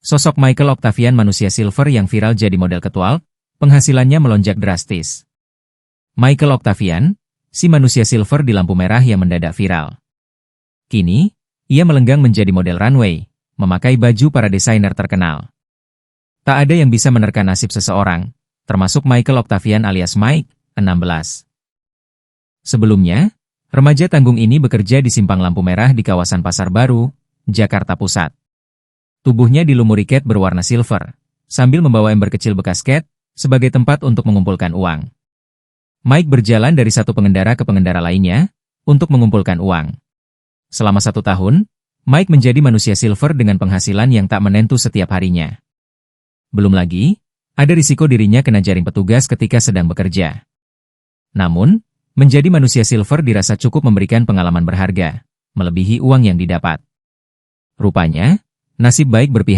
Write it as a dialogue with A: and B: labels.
A: Sosok Michael Octavian manusia silver yang viral jadi model ketual, penghasilannya melonjak drastis. Michael Octavian, si manusia silver di lampu merah yang mendadak viral. Kini, ia melenggang menjadi model runway, memakai baju para desainer terkenal. Tak ada yang bisa menerka nasib seseorang, termasuk Michael Octavian alias Mike, 16. Sebelumnya, remaja tanggung ini bekerja di simpang lampu merah di kawasan Pasar Baru, Jakarta Pusat. Tubuhnya dilumuri cat berwarna silver, sambil membawa ember kecil bekas cat, sebagai tempat untuk mengumpulkan uang. Mike berjalan dari satu pengendara ke pengendara lainnya, untuk mengumpulkan uang. Selama 1 tahun, Mike menjadi manusia silver dengan penghasilan yang tak menentu setiap harinya. Belum lagi, ada risiko dirinya kena jaring petugas ketika sedang bekerja. Namun, menjadi manusia silver dirasa cukup memberikan pengalaman berharga, melebihi uang yang didapat. Rupanya, nasib baik berpihak